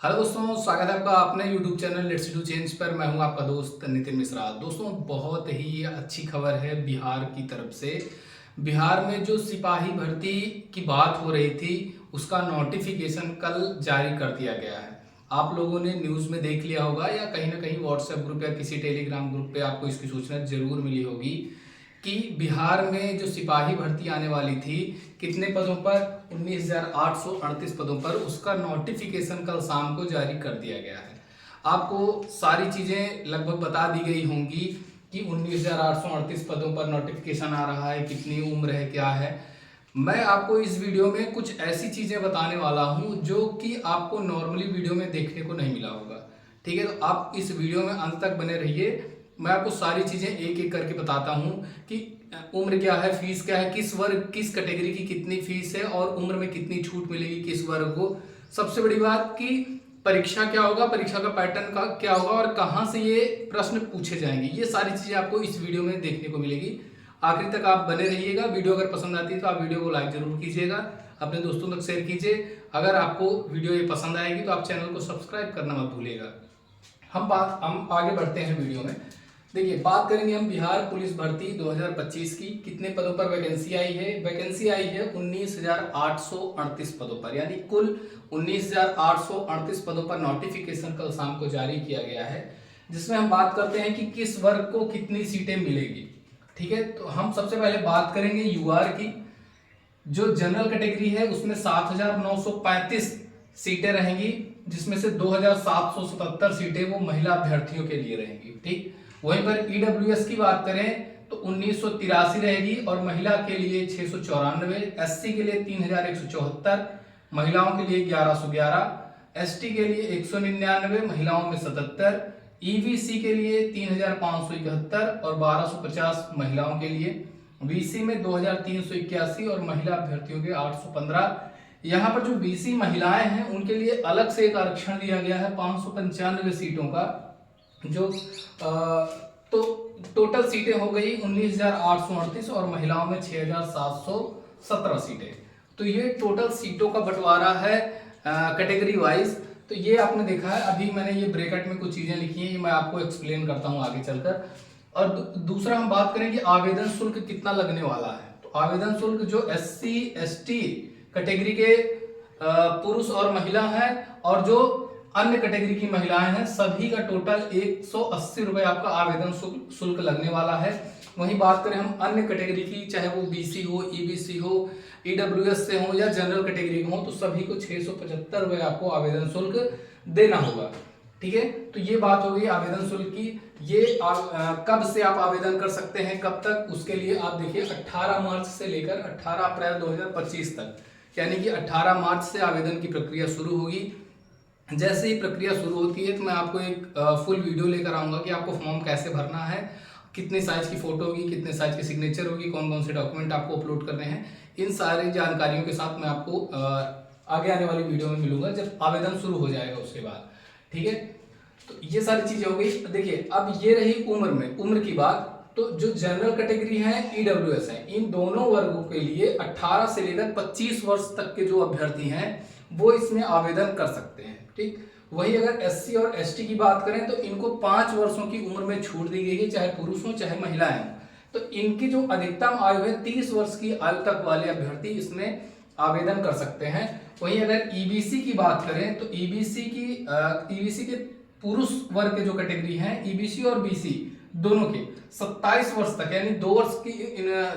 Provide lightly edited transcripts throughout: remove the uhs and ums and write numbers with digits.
Hello दोस्तों, स्वागत है आपका अपने YouTube channel let's do change पर। मैं हूं आपका दोस्त नितिन मिश्रा। दोस्तों, बहुत ही अच्छी खबर है बिहार की तरफ से। बिहार में जो सिपाही भर्ती की बात हो रही थी उसका नोटिफिकेशन कल जारी कर दिया गया है। आप लोगों ने न्यूज़ में देख लिया होगा या कहीं ना कहीं व्हाट्सएप ग्रुप या किसी टेलीग्राम ग्रुप पे आपको इसकी सूचना जरूर मिली होगी कि बिहार में जो सिपाही भर्ती आने वाली थी, कितने पदों पर, 19,838 पदों पर, उसका नोटिफिकेशन कल शाम को जारी कर दिया गया है। आपको सारी चीज़ें लगभग बता दी गई होंगी कि 19,838 पदों पर नोटिफिकेशन आ रहा है, कितनी उम्र है, क्या है। मैं आपको इस वीडियो में कुछ ऐसी चीज़ें बताने वाला हूं जो कि आपको नॉर्मली वीडियो में देखने को नहीं मिला होगा। ठीक है, तो आप इस वीडियो में अंत तक बने रहिए। मैं आपको सारी चीज़ें एक एक करके बताता हूं कि उम्र क्या है, फीस क्या है, किस वर्ग किस कैटेगरी की कितनी फीस है और उम्र में कितनी छूट मिलेगी किस वर्ग को। सबसे बड़ी बात कि परीक्षा क्या होगा, परीक्षा का पैटर्न का क्या होगा और कहाँ से ये प्रश्न पूछे जाएंगे, ये सारी चीज़ें आपको इस वीडियो में देखने को मिलेगी। आखिर तक आप बने रहिएगा। वीडियो अगर पसंद आती है तो आप वीडियो को लाइक जरूर कीजिएगा, अपने दोस्तों तक शेयर कीजिए। अगर आपको वीडियो ये पसंद आएगी तो आप चैनल को सब्सक्राइब करना मत भूलिएगा। हम आगे बढ़ते हैं वीडियो में। देखिए, बात करेंगे हम बिहार पुलिस भर्ती 2025 की। कितने पदों पर वैकेंसी आई है? वैकेंसी आई है 19,838 पदों पर, यानी कुल 19,838 पदों पर नोटिफिकेशन कल शाम को जारी किया गया है, जिसमें हम बात करते हैं कि किस वर्ग को कितनी सीटें मिलेगी। ठीक है, तो हम सबसे पहले बात करेंगे यूआर की। जो जनरल कैटेगरी है उसमें 7,935 सीटें रहेंगी, जिसमें से 2,777 सीटें वो महिला अभ्यर्थियों के लिए रहेंगी। ठीक, वहीं पर ईडब्ल्यूएस की बात करें तो 1983 रहेगी और महिला के लिए 694, एससी के लिए 3,174, महिलाओं के लिए 1,111, एसटी के लिए 199, महिलाओं में 77, ईबीसी के लिए 3,571 और 1,250 महिलाओं के लिए, बीसी में 2,381 और महिला अभ्यर्थियों के 815। यहाँ पर जो बीसी महिलाएं हैं उनके लिए अलग से एक आरक्षण दिया गया है 595 सीटों का। जो तो टोटल सीटें हो गई 19,838 और महिलाओं में 6,717 सीटें। तो ये टोटल सीटों का बंटवारा है कैटेगरी वाइज। तो ये आपने देखा है। अभी मैंने ये ब्रैकेट में कुछ चीजें लिखी हैं, ये मैं आपको एक्सप्लेन करता हूँ आगे चलकर। और दूसरा हम बात करें कि आवेदन शुल्क कितना लगने वाला है। तो आवेदन शुल्क जो एससी एसटी कैटेगरी के पुरुष और महिला हैं और जो अन्य कैटेगरी की महिलाएं हैं, सभी का टोटल 180 रुपए आपका आवेदन शुल्क लगने वाला है। वहीं बात करें हम अन्य कैटेगरी की, चाहे वो बीसी हो, ईबीसी हो, ईडब्ल्यूएस से हो या जनरल कैटेगरी हो, तो सभी को 675 रुपए आपको आवेदन शुल्क देना होगा। ठीक है, तो ये बात हो गई आवेदन शुल्क की। ये कब से आप आवेदन कर सकते हैं, कब तक, उसके लिए आप देखिए 18 मार्च से लेकर 18 अप्रैल 2025 तक, यानी कि 18 मार्च से आवेदन की प्रक्रिया शुरू होगी। जैसे ही प्रक्रिया शुरू होती है तो मैं आपको एक फुल वीडियो लेकर आऊंगा कि आपको फॉर्म कैसे भरना है, कितने साइज की फोटो होगी, कितने साइज की सिग्नेचर होगी, कौन कौन से डॉक्यूमेंट आपको अपलोड करने हैं। इन सारी जानकारियों के साथ मैं आपको आगे आने वाली वीडियो में मिलूंगा जब आवेदन शुरू हो जाएगा उसके बाद। ठीक है, तो ये सारी चीजें हो गई। देखिए, अब ये रही उम्र की बात। तो जो जनरल कैटेगरी है, ईडब्ल्यूएस है, इन दोनों वर्गों के लिए 18 से लेकर 25 वर्ष तक के जो अभ्यर्थी हैं वो इसमें आवेदन कर सकते हैं। ठीक, वही अगर एससी और एसटी की बात करें तो इनको 5 वर्षों की उम्र में छूट दी गई है, चाहे पुरुष हो चाहे महिलाएं हो। तो इनकी जो अधिकतम आयु है 30 वर्ष की आयु तक वाले अभ्यर्थी इसमें आवेदन कर सकते हैं। वहीं अगर ईबीसी की बात करें तो ईबीसी के पुरुष वर्ग के जो कैटेगरी है, ईबीसी और बीसी दोनों के 27 वर्ष तक, यानी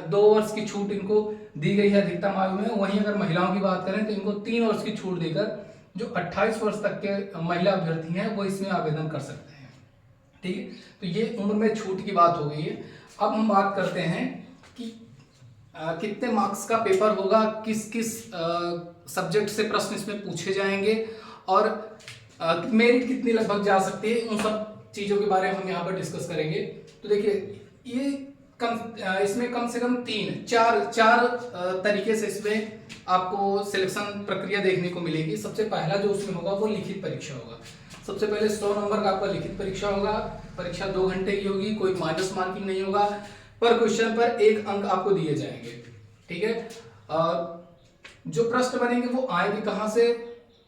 2 वर्ष की छूट इनको दी गई है अधिकतम आयु में। वहीं अगर महिलाओं की बात करें तो इनको 3 वर्ष की छूट देकर जो 28 वर्ष तक के महिला अभ्यर्थी हैं वो इसमें आवेदन कर सकते हैं। ठीक है, तो ये उम्र में छूट की बात हो गई है। अब हम बात करते हैं कि कितने मार्क्स का पेपर होगा, किस किस सब्जेक्ट से प्रश्न इसमें पूछे जाएंगे और मेरिट कितनी लगभग जा सकती है, उन सब चीजों के बारे में हम यहाँ पर डिस्कस करेंगे। तो देखिए, ये इसमें कम से कम चार तरीके से इसमें आपको सिलेक्शन प्रक्रिया देखने को मिलेगी। सबसे पहला जो उसमें होगा वो लिखित परीक्षा होगा। सबसे पहले 100 नंबर का आपका लिखित परीक्षा होगा। परीक्षा 2 घंटे की होगी, कोई माइनस मार्किंग नहीं होगा। पर क्वेश्चन पर 1 अंक आपको दिए जाएंगे। ठीक है, जो प्रश्न बनेंगे वो आएंगे कहाँ से?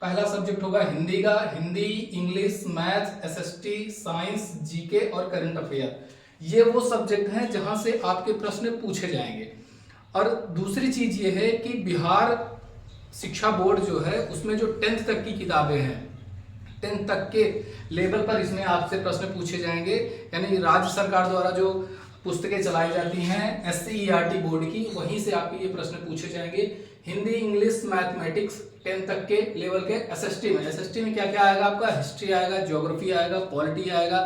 पहला सब्जेक्ट होगा हिंदी का, Hindi, English, math, SST, science, GK और करंट अफेयर। ये वो सब्जेक्ट हैं जहां से आपके प्रश्न पूछे जाएंगे। और दूसरी चीज ये है कि बिहार शिक्षा बोर्ड जो है उसमें जो 10th तक की किताबें हैं, 10th तक के लेवल पर इसमें आपसे प्रश्न पूछे जाएंगे। यानी राज्य सरकार द्वारा जो पुस्तकें चलाई जाती हैं SCERT बोर्ड की, वहीं से आपके ये प्रश्न पूछे जाएंगे। हिंदी, इंग्लिश, मैथमेटिक्स 10th तक के लेवल के। एसएसटी में क्या क्या आएगा आपका? हिस्ट्री आएगा, ज्योग्राफी आएगा, पॉलिटी आएगा,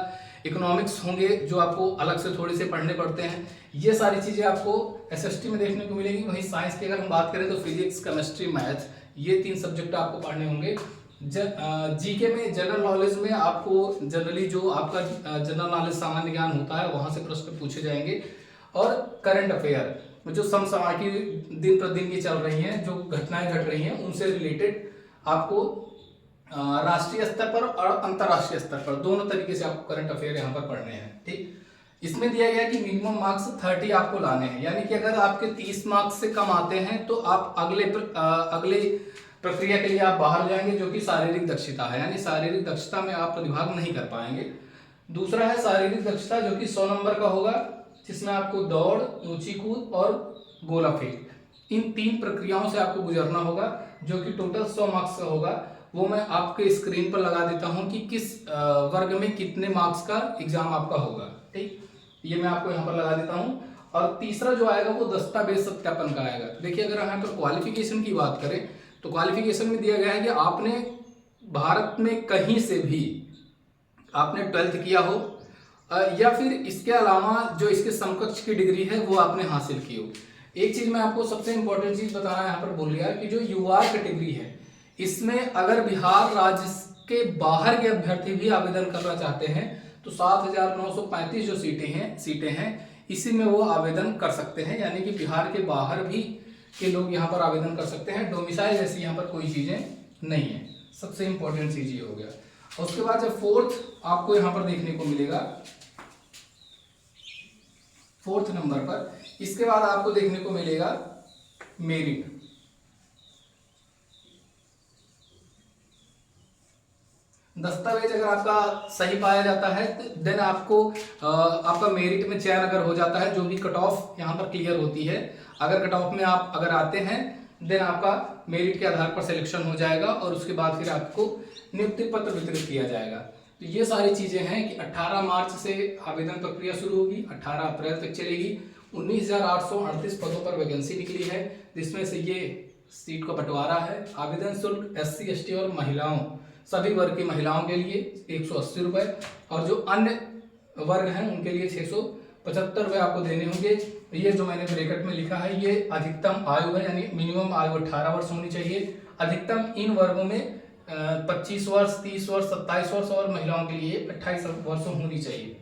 इकोनॉमिक्स होंगे जो आपको अलग से थोड़े से पढ़ने पड़ते हैं। ये सारी चीजें आपको एसएसटी में देखने को मिलेगी। वहीं साइंस की अगर हम बात करें तो फिजिक्स, केमिस्ट्री, मैथ, ये 3 सब्जेक्ट आपको पढ़ने होंगे। जीके में, जनरल नॉलेज में आपको जनरली जो आपका जनरल नॉलेज सामान्य ज्ञान होता है वहां से प्रश्न पूछे जाएंगे। और करंट अफेयर जो समसामयिक की दिन प्रतिदिन की चल रही हैं, जो घटनाएं घट रही हैं, उनसे रिलेटेड आपको राष्ट्रीय स्तर पर और अंतर्राष्ट्रीय स्तर पर दोनों तरीके से आपको करंट अफेयर यहाँ पर पढ़ने हैं। ठीक, इसमें दिया गया कि मिनिमम मार्क्स 30 आपको लाने हैं। यानी कि अगर आपके 30 मार्क्स से कम आते हैं तो आप अगले प्रक्रिया के लिए आप बाहर जाएंगे, जो कि शारीरिक दक्षता है। यानी शारीरिक दक्षता में आप प्रतिभाग नहीं कर पाएंगे। दूसरा है शारीरिक दक्षता, जो कि 100 नंबर का होगा, जिसमें आपको दौड़, ऊंची कूद और गोला फेंक, इन 3 प्रक्रियाओं से आपको गुजरना होगा, जो कि टोटल 100 मार्क्स का होगा। वो मैं आपके स्क्रीन पर लगा देता हूं कि किस वर्ग में कितने मार्क्स का एग्जाम आपका होगा। ठीक, ये मैं आपको यहाँ पर लगा देता हूं। और तीसरा जो आएगा वो दस्तावेज सत्यापन का आएगा। तो देखिए, अगर हम यहाँ पर क्वालिफिकेशन की बात करें तो क्वालिफिकेशन में दिया गया है कि आपने भारत में कहीं से भी आपने 12th किया हो या फिर इसके अलावा जो इसके समकक्ष की डिग्री है वो आपने हासिल की हो। एक चीज मैं आपको सबसे इंपॉर्टेंट चीज बताना यहाँ पर भूल गया कि जो यूआर कैटेगरी है, इसमें अगर बिहार राज्य के बाहर के अभ्यर्थी भी आवेदन करना चाहते हैं तो 7,935 जो सीटें हैं इसी में वो आवेदन कर सकते हैं। यानी कि बिहार के बाहर भी के लोग यहाँ पर आवेदन कर सकते हैं। डोमिसाइल जैसी यहाँ पर कोई चीजें नहीं है। सबसे इंपॉर्टेंट चीज ये हो गया। और उसके बाद जब 4th आपको यहाँ पर देखने को मिलेगा, 4th नंबर पर, इसके बाद आपको देखने को मिलेगा मेरिट। दस्तावेज अगर आपका सही पाया जाता है तो देन आपको आपका मेरिट में चयन अगर हो जाता है, जो भी कट ऑफ यहाँ पर क्लियर होती है, अगर कट ऑफ में आप अगर आते हैं देन आपका मेरिट के आधार पर सिलेक्शन हो जाएगा और उसके बाद फिर आपको नियुक्ति पत्र वितरित किया जाएगा। तो ये सारी चीजें हैं कि 18 मार्च से आवेदन प्रक्रिया शुरू होगी, 18 अप्रैल तक चलेगी। 19,838 पदों पर वैकेंसी निकली है, जिसमें से ये सीट का बंटवारा है। आवेदन शुल्क SC ST और महिलाओं, सभी वर्ग की महिलाओं के लिए 180 रुपए और जो अन्य वर्ग हैं उनके लिए 675 रुपए आपको देने होंगे। ये जो मैंने ब्रैकेट में लिखा है ये अधिकतम आयु है, यानी मिनिमम आयु 18 वर्ष होनी चाहिए। अधिकतम इन वर्गों में 25 वर्ष, 30 वर्ष, 27 वर्ष और महिलाओं के लिए 28 वर्ष होनी चाहिए।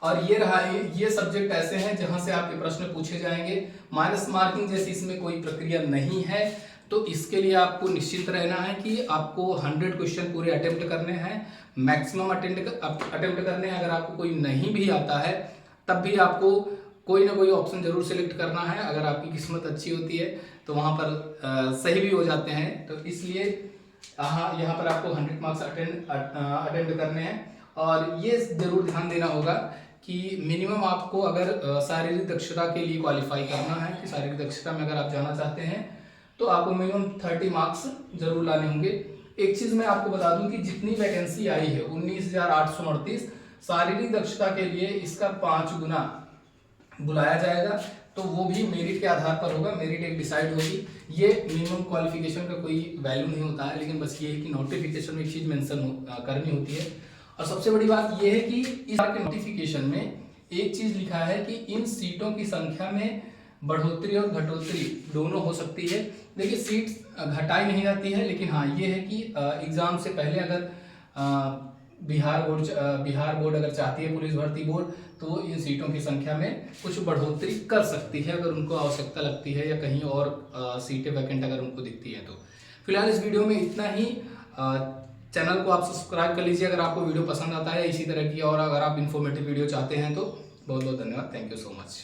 और ये रहा, ये सब्जेक्ट ऐसे हैं जहां से आपके प्रश्न पूछे जाएंगे। माइनस मार्किंग जैसी इसमें कोई प्रक्रिया नहीं है, तो इसके लिए आपको निश्चित रहना है कि आपको 100 क्वेश्चन पूरे अटेम्प्ट करने हैं, मैक्सिमम अटेम्प्ट करने हैं। अगर आपको कोई नहीं भी आता है तब भी आपको कोई ना कोई ऑप्शन जरूर सिलेक्ट करना है। अगर आपकी किस्मत अच्छी होती है तो वहां पर सही भी हो जाते हैं। तो इसलिए यहाँ पर आपको 100 मार्क्स अटेम्प्ट करने हैं। और ये जरूर ध्यान देना होगा कि मिनिमम आपको अगर शारीरिक दक्षता के लिए क्वालिफाई करना है, कि शारीरिक दक्षता में अगर आप जाना चाहते हैं तो आपको मिनिमम 30 मार्क्स जरूर लाने होंगे। एक चीज मैं आपको बता दूं कि जितनी वैकेंसी आई है 19,838, शारीरिक दक्षता के लिए इसका 5 गुना बुलाया जाएगा, तो वो भी मेरिट के आधार पर होगा। मेरिट एक डिसाइड होगी। ये मिनिमम क्वालिफिकेशन का कोई वैल्यू नहीं होता है, लेकिन बस ये है कि नोटिफिकेशन में एक चीज मेंशन करनी होती है। और सबसे बड़ी बात यह है कि इस नोटिफिकेशन में एक चीज लिखा है कि इन सीटों की संख्या में बढ़ोतरी और घटोतरी दोनों हो सकती है। देखिए, सीट घटाई नहीं जाती है, लेकिन हाँ ये है कि एग्जाम से पहले अगर बिहार बोर्ड अगर चाहती है, पुलिस भर्ती बोर्ड, तो इन सीटों की संख्या में कुछ बढ़ोतरी कर सकती है अगर उनको आवश्यकता लगती है, या कहीं और सीटें वैकेंट अगर उनको दिखती है तो। फिलहाल इस वीडियो में इतना ही। चैनल को आप सब्सक्राइब कर लीजिए अगर आपको वीडियो पसंद आता है इसी तरह की, और अगर आप इन्फॉर्मेटिव वीडियो चाहते हैं तो। बहुत बहुत धन्यवाद। Thank you so much.